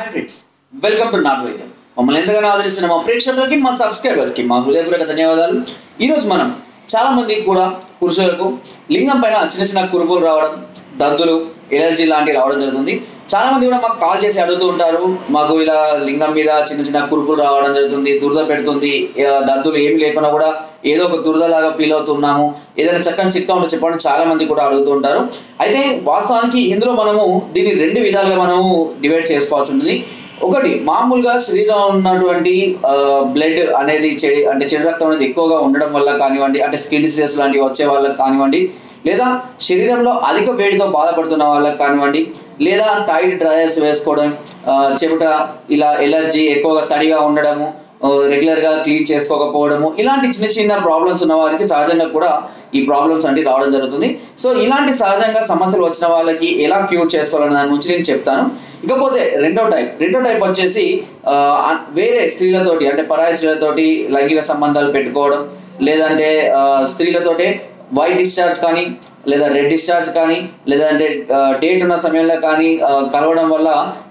Hi friends, welcome to not వైద్యం. మమ్మల్ని ఎంతగానో ఆదరిస్తున్న మా ప్రేక్షకులకి, మా సబ్స్క్రైబర్స్కి మా హృదయపూర్వక ధన్యవాదాలు. ఈరోజు మనం చాలా మందికి కూడా పురుషులకు లింగం పైన చిన్న చిన్న కురుపులు రావడం, దద్దులు, ఎలర్జీ లాంటివి రావడం జరుగుతుంది. చాలా మంది కూడా మాకు కాల్ చేసి అడుగుతూ ఉంటారు, మాకు ఇలా లింగం మీద చిన్న చిన్న కురుపులు రావడం జరుగుతుంది, దురద పెడుతుంది, దద్దులు ఏమి లేకుండా కూడా ఏదో ఒక దురదలాగా ఫీల్ అవుతున్నాము, ఏదైనా చక్కని చిట్కా ఉంటే చెప్పండి చాలా మంది కూడా అడుగుతూ ఉంటారు. అయితే వాస్తవానికి ఇందులో మనము దీన్ని రెండు విధాలుగా మనము డివైడ్ చేసుకోవాల్సి ఉంటుంది. ఒకటి, మామూలుగా శరీరంలో ఉన్నటువంటి బ్లడ్ అనేది చెడు రక్తం అనేది ఎక్కువగా ఉండడం వల్ల కానివ్వండి, అంటే స్కిన్ డిసీజెస్ లాంటివి వచ్చే వాళ్ళకి కానివ్వండి, లేదా శరీరంలో అధిక వేడితో బాధపడుతున్న వాళ్ళకి కానివ్వండి, లేదా టైట్ డ్రైయర్స్ వేసుకోవడం, చెమట ఇలా ఎలర్జీ ఎక్కువగా తడిగా ఉండడము, రెగ్యులర్గా క్లీన్ చేసుకోకపోవడము, ఇలాంటి చిన్న చిన్న ప్రాబ్లమ్స్ ఉన్న వారికి సహజంగా కూడా ఈ ప్రాబ్లమ్స్ అంటే రావడం జరుగుతుంది. సో ఇలాంటి సహజంగా సమస్యలు వచ్చిన వాళ్ళకి ఎలా క్యూర్ చేసుకోవాలనే దాని గురించి నేను చెప్తాను. ఇకపోతే రెండో టైప్ వచ్చేసి వేరే స్త్రీలతోటి, అంటే పరాయి స్త్రీలతోటి లైంగిక సంబంధాలు పెట్టుకోవడం, లేదంటే స్త్రీలతోటే వైట్ డిశ్చార్జ్ కానీ, లేదా రెడ్ డిశ్చార్జ్ కానీ, లేదంటే డేట్ ఉన్న సమయంలో కానీ కలవడం వల్ల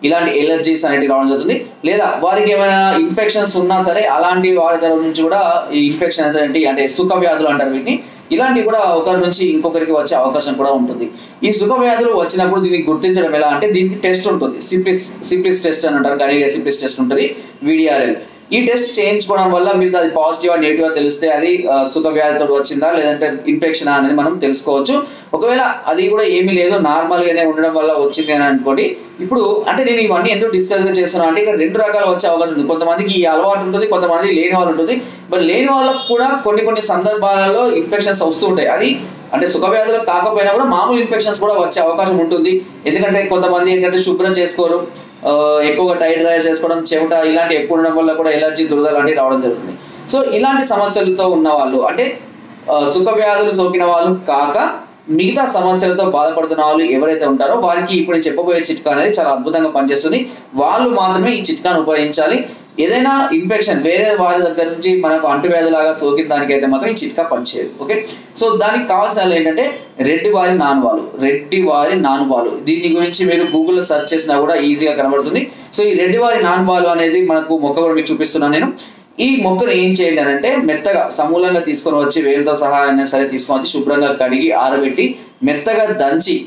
ఇలాంటి ఎలర్జీస్ అనేవి రావడం జరుగుతుంది. లేదా వారికి ఏమైనా ఇన్ఫెక్షన్స్ ఉన్నా సరే అలాంటి వారి దగ్గర నుంచి కూడా ఈ ఇన్ఫెక్షన్స్ ఏంటి అంటే సుఖ వ్యాధులు అంటారు వీటిని, ఇలాంటివి కూడా ఒకరి నుంచి ఇంకొకరికి వచ్చే అవకాశం కూడా ఉంటుంది. ఈ సుఖ వ్యాధులు వచ్చినప్పుడు దీన్ని గుర్తించడం ఎలా అంటే, దీనికి టెస్ట్ ఉంటుంది, సిప్లిస్ టెస్ట్ అని అంటారు, గనీరియా సిప్లిస్ టెస్ట్ ఉంటుంది, VDRL. ఈ టెస్ట్ చేయించుకోవడం వల్ల మీకు అది పాజిటివ్ అండ్ నెగిటివ్ తెలిస్తే అది సుఖ వ్యాధితో వచ్చిందా లేదంటే ఇన్ఫెక్షన్ అనేది మనం తెలుసుకోవచ్చు. ఒకవేళ అది కూడా ఏమీ లేదు, నార్మల్గానే ఉండడం వల్ల వచ్చింది అని అనుకోండి. ఇప్పుడు అంటే నేను ఇవన్నీ ఎందుకు డిస్కస్ చేస్తున్నాను అంటే, ఇక్కడ రెండు రకాలు వచ్చే అవకాశం ఉంది. కొంతమందికి ఈ అలవాటు ఉంటుంది, కొంతమంది లేని వాళ్ళు ఉంటుంది. బట్ లేని వాళ్ళకు కూడా కొన్ని సందర్భాలలో ఇన్ఫెక్షన్స్ వస్తూ ఉంటాయి. అది అంటే సుఖ వ్యాధులు కాకపోయినా కూడా మామూలు ఇన్ఫెక్షన్స్ కూడా వచ్చే అవకాశం ఉంటుంది. ఎందుకంటే కొంతమంది ఏంటంటే శుభ్రం చేసుకోరు, ఎక్కువగా టైట్ డ్రైయర్ చేసుకోవడం, చెమట ఇలాంటి ఎక్కువ ఉండడం వల్ల కూడా ఎలర్జీ, దురద లాంటివి రావడం జరుగుతుంది. సో ఇలాంటి సమస్యలతో ఉన్న వాళ్ళు, అంటే సుఖ వ్యాధులు సోకిన వాళ్ళు కాక మిగతా సమస్యలతో బాధపడుతున్న వాళ్ళు ఎవరైతే ఉంటారో వారికి ఇప్పుడు నేను చెప్పబోయే చిట్కా అనేది చాలా అద్భుతంగా పనిచేస్తుంది. వాళ్ళు మాత్రమే ఈ చిట్కాను ఉపయోగించాలి. ఏదైనా ఇన్ఫెక్షన్ వేరే వారి దగ్గర నుంచి మనకు అంటువ్యాధిలాగా సోకిన దానికైతే మాత్రం ఈ చిట్కా పనిచేయదు. ఓకే, సో దానికి కావాల్సిన ఏంటంటే రెడ్డివారి నానుబాలు. దీని గురించి మీరు గూగుల్లో సెర్చ్ చేసినా కూడా ఈజీగా కనబడుతుంది. సో ఈ రెడ్డివారి నానుబాలు అనేది మనకు మొక్క కూడా మీకు చూపిస్తున్నాను నేను. ఈ మొక్కను ఏం చేయండి అని అంటే, మెత్తగా సమూలంగా తీసుకొని వచ్చి వేలుతో సహా అయినా సరే తీసుకొని వచ్చి శుభ్రంగా కడిగి ఆరబెట్టి మెత్తగా దంచి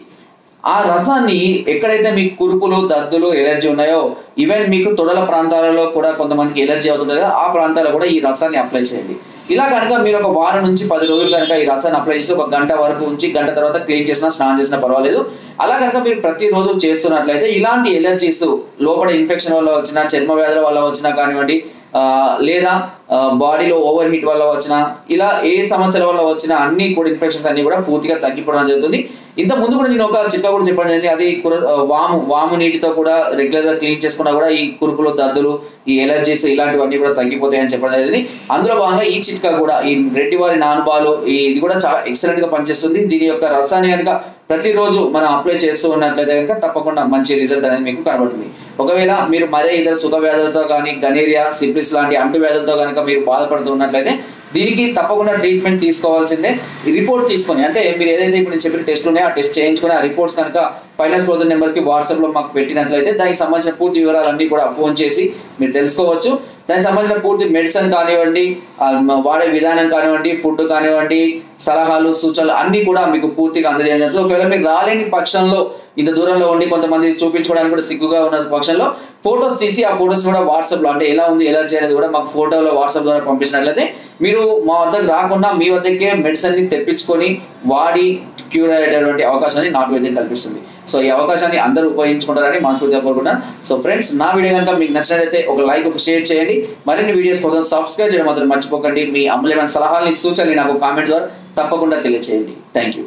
ఆ రసాన్ని ఎక్కడైతే మీకు కురుపులు, దద్దులు, ఎలర్జీ ఉన్నాయో, ఈవెన్ మీకు తొడల ప్రాంతాలలో కూడా కొంతమందికి ఎలర్జీ అవుతుంది కదా, ఆ ప్రాంతాల్లో కూడా ఈ రసాన్ని అప్లై చేయండి. ఇలా కనుక మీరు ఒక వారం నుంచి 10 రోజులు కనుక ఈ రసాన్ని అప్లై చేసి ఒక గంట వరకు ఉంచి, గంట తర్వాత క్లీన్ చేసినా స్నానం చేసినా పర్వాలేదు. అలా కనుక మీరు ప్రతిరోజు చేస్తున్నట్లయితే ఇలాంటి ఎలర్జీస్ లోపల ఇన్ఫెక్షన్ వల్ల వచ్చిన, చర్మ వ్యాధుల వల్ల వచ్చినా కానివ్వండి, లేదా బాడీలో ఓవర్ హీట్ వల్ల వచ్చిన, ఇలా ఏ సమస్యల వల్ల వచ్చినా అన్ని కూడా ఇన్ఫెక్షన్స్ అన్ని కూడా పూర్తిగా తగ్గిపోవడం జరుగుతుంది. ఇంత ముందు కూడా నేను ఒక చిట్కా కూడా చెప్పడం జరిగింది, అది వాము నీటితో కూడా రెగ్యులర్గా క్లీన్ చేసుకున్నా కూడా ఈ కురుపులు, దద్దులు, ఈ ఎలర్జీస్ ఇలాంటివన్నీ కూడా తగ్గిపోతాయని చెప్పడం జరిగింది. అందులో భాగంగా ఈ చిట్కా కూడా, ఈ రెడ్డివారి నానుబాలు, ఇది కూడా చాలా ఎక్సలెంట్ గా పనిచేస్తుంది. దీని యొక్క రసాన్ని కనుక ప్రతిరోజు మనం అప్లై చేస్తూ ఉన్నట్లయితే కనుక తప్పకుండా మంచి రిజల్ట్ అనేది మీకు కనబడుతుంది. ఒకవేళ మీరు మరే ఇతర సుఖ వ్యాధులతో కానీ, గనీరియా, సిప్లిస్ లాంటి అంటు వ్యాధులతో కనుక మీరు బాధపడుతున్నట్లయితే దీనికి తప్పకుండా ట్రీట్మెంట్ తీసుకోవాల్సిందే. రిపోర్ట్ తీసుకొని, అంటే మీరు ఏదైతే ఇప్పుడు నేను చెప్పిన టెస్ట్లు ఉన్నాయో ఆ టెస్ట్ చేయించుకొని ఆ రిపోర్ట్స్ కనుక పైన స్క్రోల్ నెంబర్కి వాట్సాప్లో మాకు పెట్టినట్లయితే దానికి సంబంధించిన పూర్తి వివరాలన్నీ కూడా ఫోన్ చేసి మీరు తెలుసుకోవచ్చు. దానికి సంబంధించిన పూర్తి మెడిసిన్ కానివ్వండి, వాడే విధానం కానివ్వండి, ఫుడ్ కానివ్వండి, సలహాలు, సూచనలు అన్నీ కూడా మీకు పూర్తిగా అందజేయడం జరుగుతుంది. ఒకవేళ మీరు రాలేని పక్షంలో, ఇంత దూరంలో ఉండి కొంతమంది చూపించుకోవడానికి కూడా సిగ్గుగా ఉన్న పక్షంలో ఫొటోస్ తీసి ఆ ఫొటోస్ కూడా వాట్సాప్లో, అంటే ఎలా ఉంది ఎలర్జీ అనేది కూడా మాకు ఫోటోలో వాట్సాప్ ద్వారా పంపించినట్లయితే మీరు మా వద్దకు రాకుండా మీ వద్దకే మెడిసిన్ని తెప్పించుకొని వాడి క్యూర్ అయ్యేటటువంటి అవకాశాన్ని నాటు వైద్యం కల్పిస్తుంది. సో ఈ అవకాశాన్ని అందరూ ఉపయోగించుకుంటారని మనస్ఫూర్తిగా కోరుకుంటున్నాను. సో ఫ్రెండ్స్, నా వీడియో కనుక మీకు నచ్చినట్లయితే ఒక లైక్, ఒక షేర్ చేయండి. మరిన్ని వీడియోస్ కోసం సబ్స్క్రైబ్ చేయడం మాత్రం మర్చిపోకండి. మీ అమూల్యమైన సలహాలని, సూచనలు నాకు కామెంట్ ద్వారా తప్పకుండా తెలియజేయండి. Thank you.